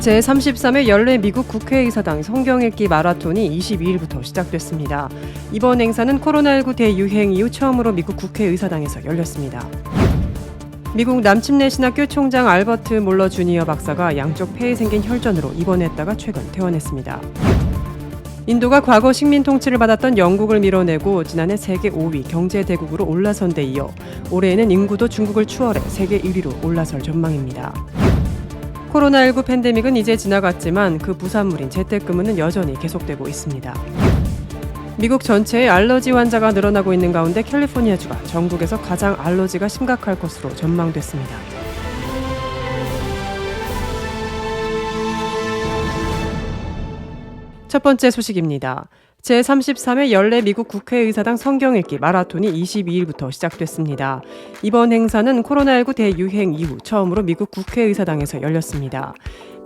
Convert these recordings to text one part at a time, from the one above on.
제33회 연례 미국 국회의사당 성경 읽기 마라톤이 22일부터 시작됐습니다. 이번 행사는 코로나19 대유행 이후 처음으로 미국 국회의사당에서 열렸습니다. 미국 남침내 신학교 총장 알버트 몰러 주니어 박사가 양쪽 폐에 생긴 혈전으로 입원했다가 최근 퇴원했습니다. 인도가 과거 식민 통치를 받았던 영국을 밀어내고 지난해 세계 5위 경제대국으로 올라선 데 이어 올해에는 인구도 중국을 추월해 세계 1위로 올라설 전망입니다. 코로나19 팬데믹은 이제 지나갔지만 그 부산물인 재택근무는 여전히 계속되고 있습니다. 미국 전체에 알러지 환자가 늘어나고 있는 가운데 캘리포니아주가 전국에서 가장 알러지가 심각할 것으로 전망됐습니다. 첫 번째 소식입니다. 제33회 연례 미국 국회의사당 성경 읽기 마라톤이 22일부터 시작됐습니다. 이번 행사는 코로나19 대유행 이후 처음으로 미국 국회의사당에서 열렸습니다.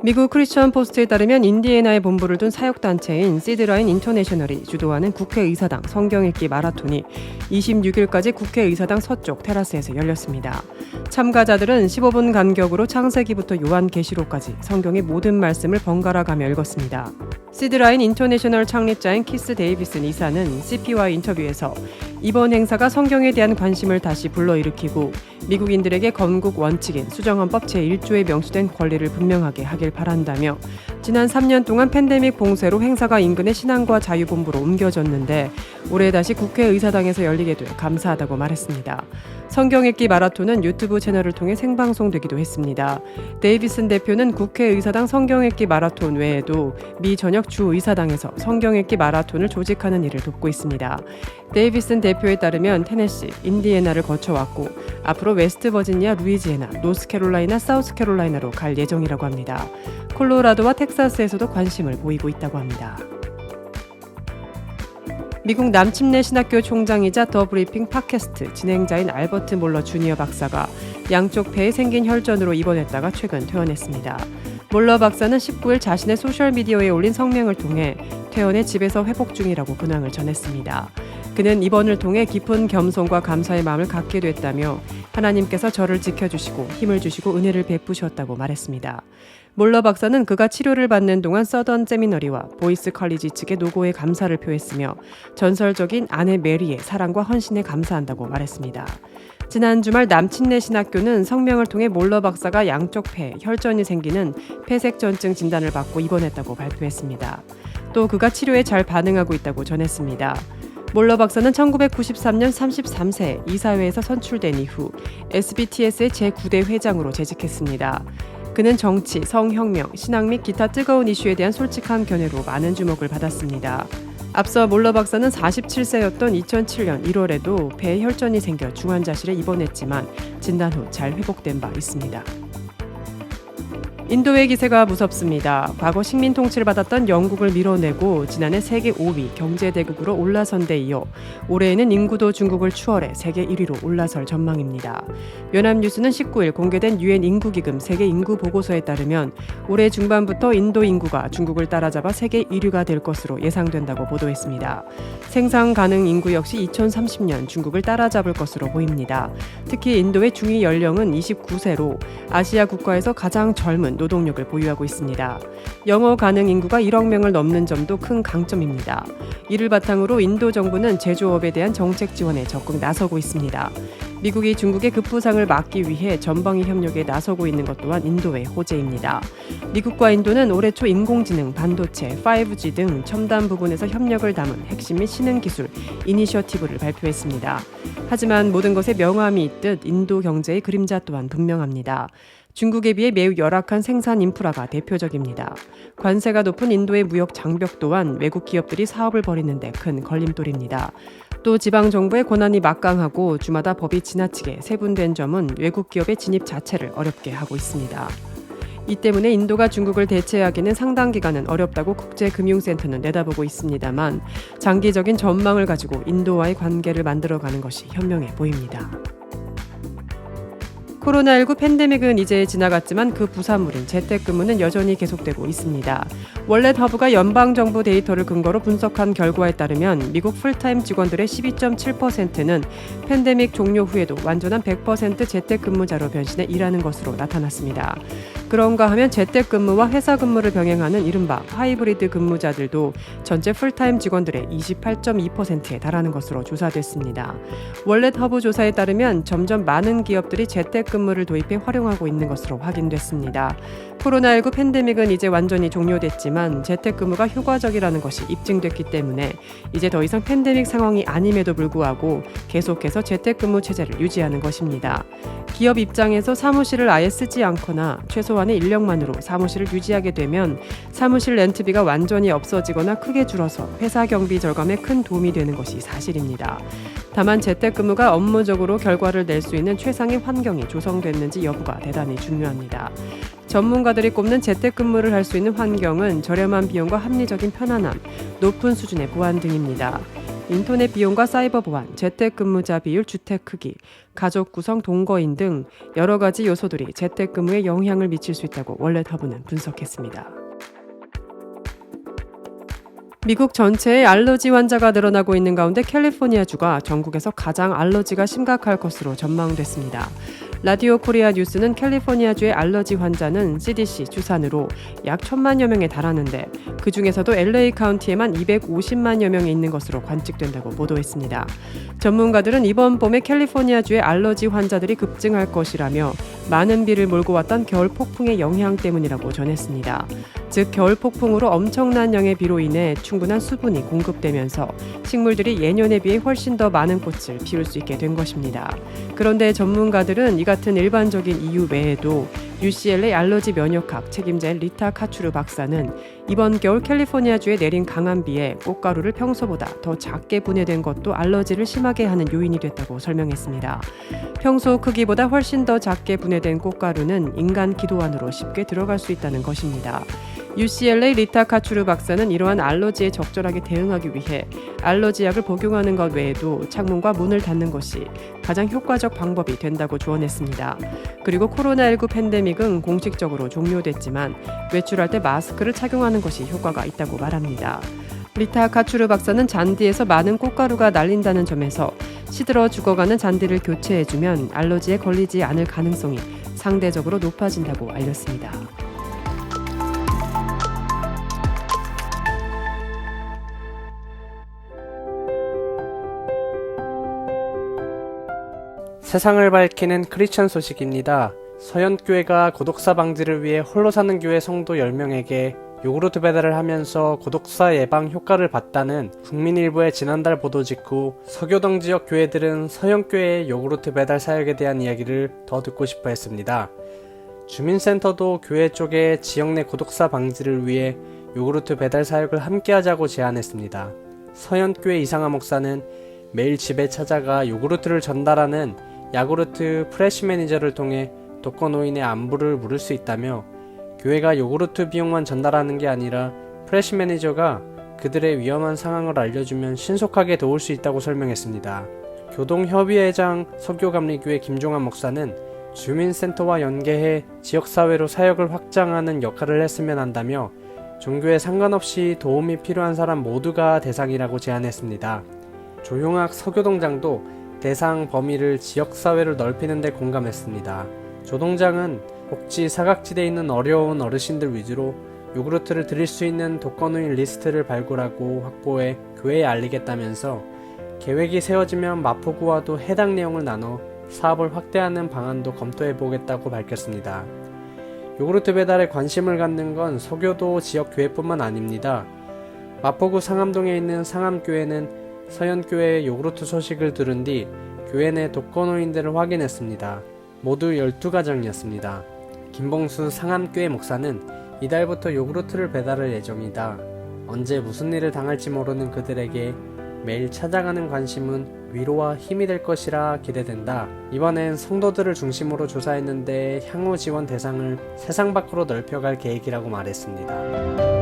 미국 크리스천 포스트에 따르면 인디애나에 본부를 둔 사역단체인 시드라인 인터내셔널이 주도하는 국회의사당 성경 읽기 마라톤이 26일까지 국회의사당 서쪽 테라스에서 열렸습니다. 참가자들은 15분 간격으로 창세기부터 요한계시록까지 성경의 모든 말씀을 번갈아 가며 읽었습니다. 시드라인 인터내셔널 창립자인 키스 데이비슨 이사는 CP와 인터뷰에서 이번 행사가 성경에 대한 관심을 다시 불러일으키고 미국인들에게 건국 원칙인 수정헌법 제1조에 명시된 권리를 분명하게 하길 바란다며 지난 3년 동안 팬데믹 봉쇄로 행사가 인근의 신앙과 자유본부로 옮겨졌는데 올해 다시 국회의사당에서 열리게 돼 감사하다고 말했습니다. 성경 읽기 마라톤은 유튜브 채널을 통해 생방송되기도 했습니다. 데이비슨 대표는 국회의사당 성경 읽기 마라톤 외에도 미 전역 주의사당에서 성경 읽기 마라톤을 조직하는 일을 돕고 있습니다. 데이비슨 대표에 따르면 테네시, 인디애나를 거쳐왔고 앞으로 웨스트버지니아, 루이지애나, 노스캐롤라이나, 사우스캐롤라이나로 갈 예정이라고 합니다. 콜로라도와 텍사스에서도 관심을 보이고 있다고 합니다. 미국 남침내 신학교 총장이자 더 브리핑 팟캐스트 진행자인 알버트 몰러 주니어 박사가 양쪽 폐에 생긴 혈전으로 입원했다가 최근 퇴원했습니다. 몰러 박사는 19일 자신의 소셜미디어에 올린 성명을 통해 퇴원해 집에서 회복 중이라고 근황을 전했습니다. 그는 입원을 통해 깊은 겸손과 감사의 마음을 갖게 됐다며 하나님께서 저를 지켜주시고 힘을 주시고 은혜를 베푸셨다고 말했습니다. 몰러 박사는 그가 치료를 받는 동안 써던 세미너리와 보이스 컬리지 측의 노고에 감사를 표했으며 전설적인 아내 메리의 사랑과 헌신에 감사한다고 말했습니다. 지난 주말 남침내 신학교는 성명을 통해 몰러 박사가 양쪽 폐에 혈전이 생기는 폐색전증 진단을 받고 입원했다고 발표했습니다. 또 그가 치료에 잘 반응하고 있다고 전했습니다. 몰러 박사는 1993년 33세 이사회에서 선출된 이후 SBTS의 제9대 회장으로 재직했습니다. 그는 정치, 성혁명, 신앙 및 기타 뜨거운 이슈에 대한 솔직한 견해로 많은 주목을 받았습니다. 앞서 몰러 박사는 47세였던 2007년 1월에도 폐에 혈전이 생겨 중환자실에 입원했지만 진단 후 잘 회복된 바 있습니다. 인도의 기세가 무섭습니다. 과거 식민 통치를 받았던 영국을 밀어내고 지난해 세계 5위 경제대국으로 올라선 데 이어 올해에는 인구도 중국을 추월해 세계 1위로 올라설 전망입니다. 연합뉴스는 19일 공개된 유엔 인구기금 세계 인구 보고서에 따르면 올해 중반부터 인도 인구가 중국을 따라잡아 세계 1위가 될 것으로 예상된다고 보도했습니다. 생산 가능 인구 역시 2030년 중국을 따라잡을 것으로 보입니다. 특히 인도의 중위 연령은 29세로 아시아 국가에서 가장 젊은 노동력을 보유하고 있습니다. 영어 가능 인구가 1억 명을 넘는 점도 큰 강점입니다. 이를 바탕으로 인도 정부는 제조업에 대한 정책 지원에 적극 나서고 있습니다. 미국이 중국의 급부상을 막기 위해 전방위 협력에 나서고 있는 것 또한 인도의 호재입니다. 미국과 인도는 올해 초 인공지능, 반도체, 5G 등 첨단 부분에서 협력을 담은 핵심 및 신흥 기술 이니셔티브를 발표했습니다. 하지만 모든 것에 명암이 있듯 인도 경제의 그림자 또한 분명합니다. 중국에 비해 매우 열악한 생산 인프라가 대표적입니다. 관세가 높은 인도의 무역 장벽 또한 외국 기업들이 사업을 벌이는 데 큰 걸림돌입니다. 또 지방정부의 권한이 막강하고 주마다 법이 지나치게 세분된 점은 외국 기업의 진입 자체를 어렵게 하고 있습니다. 이 때문에 인도가 중국을 대체하기는 상당 기간은 어렵다고 국제금융센터는 내다보고 있습니다만 장기적인 전망을 가지고 인도와의 관계를 만들어가는 것이 현명해 보입니다. 코로나19 팬데믹은 이제 지나갔지만 그 부산물인 재택근무는 여전히 계속되고 있습니다. 월렛 허브가 연방정부 데이터를 근거로 분석한 결과에 따르면 미국 풀타임 직원들의 12.7%는 팬데믹 종료 후에도 완전한 100% 재택근무자로 변신해 일하는 것으로 나타났습니다. 그런가 하면 재택근무와 회사 근무를 병행하는 이른바 하이브리드 근무자들도 전체 풀타임 직원들의 28.2%에 달하는 것으로 조사됐습니다. 월렛 허브 조사에 따르면 점점 많은 기업들이 재택근무를 도입해 활용하고 있는 것으로 확인됐습니다. 코로나19 팬데믹은 이제 완전히 종료됐지만 재택근무가 효과적이라는 것이 입증됐기 때문에 이제 더 이상 팬데믹 상황이 아님에도 불구하고 계속해서 재택근무 체제를 유지하는 것입니다. 기업 입장에서 사무실을 아예 쓰지 않거나 최소한의 인력만으로 사무실을 유지하게 되면 사무실 렌트비가 완전히 없어지거나 크게 줄어서 회사 경비 절감에 큰 도움이 되는 것이 사실입니다. 다만 재택근무가 업무적으로 결과를 낼 수 있는 최상의 환경이 조성됐는지 여부가 대단히 중요합니다. 전문가들이 꼽는 재택근무를 할 수 있는 환경은 저렴한 비용과 합리적인 편안함, 높은 수준의 보안 등입니다. 인터넷 비용과 사이버 보안, 재택근무자 비율, 주택 크기, 가족 구성, 동거인 등 여러 가지 요소들이 재택근무에 영향을 미칠 수 있다고 월렛 허브는 분석했습니다. 미국 전체에 알러지 환자가 늘어나고 있는 가운데 캘리포니아주가 전국에서 가장 알러지가 심각할 것으로 전망됐습니다. 라디오 코리아 뉴스는 캘리포니아주의 알러지 환자는 CDC 추산으로 약 1,000만여 명에 달하는데 그중에서도 LA 카운티에만 250만여 명이 있는 것으로 관측된다고 보도했습니다. 전문가들은 이번 봄에 캘리포니아주의 알러지 환자들이 급증할 것이라며 많은 비를 몰고 왔던 겨울 폭풍의 영향 때문이라고 전했습니다. 즉 겨울 폭풍으로 엄청난 양의 비로 인해 충분한 수분이 공급되면서 식물들이 예년에 비해 훨씬 더 많은 꽃을 피울 수 있게 된 것입니다. 그런데 전문가들은 이 같은 일반적인 이유 외에도 UCLA 알러지 면역학 책임자인 리타 카츄르 박사는 이번 겨울 캘리포니아주에 내린 강한 비에 꽃가루를 평소보다 더 작게 분해된 것도 알러지를 심하게 하는 요인이 됐다고 설명했습니다. 평소 크기보다 훨씬 더 작게 분해된 꽃가루는 인간 기도 안으로 쉽게 들어갈 수 있다는 것입니다. UCLA 리타 카츄르 박사는 이러한 알러지에 적절하게 대응하기 위해 알러지약을 복용하는 것 외에도 창문과 문을 닫는 것이 가장 효과적 방법이 된다고 조언했습니다. 그리고 코로나19 팬데믹은 공식적으로 종료됐지만 외출할 때 마스크를 착용하는 것이 효과가 있다고 말합니다. 리타 카츄르 박사는 잔디에서 많은 꽃가루가 날린다는 점에서 시들어 죽어가는 잔디를 교체해주면 알러지에 걸리지 않을 가능성이 상대적으로 높아진다고 알렸습니다. 세상을 밝히는 크리스천 소식입니다. 서현교회가 고독사 방지를 위해 홀로 사는 교회 성도 10명에게 요구르트 배달을 하면서 고독사 예방 효과를 봤다는 국민일보의 지난달 보도 직후 서교동 지역 교회들은 서현교회의 요구르트 배달 사역에 대한 이야기를 더 듣고 싶어 했습니다. 주민센터도 교회 쪽에 지역 내 고독사 방지를 위해 요구르트 배달 사역을 함께 하자고 제안했습니다. 서현교회 이상하 목사는 매일 집에 찾아가 요구르트를 전달하는 야구르트 프레시 매니저를 통해 독거노인의 안부를 물을 수 있다며 교회가 요구르트 비용만 전달하는 게 아니라 프레시 매니저가 그들의 위험한 상황을 알려주면 신속하게 도울 수 있다고 설명했습니다. 교동협의회장 서교감리교회 김종환 목사는 주민센터와 연계해 지역사회로 사역을 확장하는 역할을 했으면 한다며 종교에 상관없이 도움이 필요한 사람 모두가 대상이라고 제안했습니다. 조용학 서교동장도 대상 범위를 지역사회로 넓히는 데 공감했습니다. 조동장은 복지 사각지대에 있는 어려운 어르신들 위주로 요구르트를 드릴 수 있는 독거노인 리스트를 발굴하고 확보해 교회에 알리겠다면서 계획이 세워지면 마포구와도 해당 내용을 나눠 사업을 확대하는 방안도 검토해보겠다고 밝혔습니다. 요구르트 배달에 관심을 갖는 건 서교도 지역 교회뿐만 아닙니다. 마포구 상암동에 있는 상암교회는 서현교회의 요구르트 소식을 들은 뒤 교회 내 독거노인들을 확인했습니다. 모두 12가정이었습니다. 김봉수 상암교회 목사는 이달부터 요구르트를 배달할 예정이다. 언제 무슨 일을 당할지 모르는 그들에게 매일 찾아가는 관심은 위로와 힘이 될 것이라 기대된다. 이번엔 성도들을 중심으로 조사했는데 향후 지원 대상을 세상 밖으로 넓혀갈 계획이라고 말했습니다.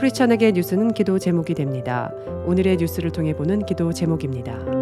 크리스찬에게 뉴스는 기도 제목이 됩니다. 오늘의 뉴스를 통해 보는 기도 제목입니다.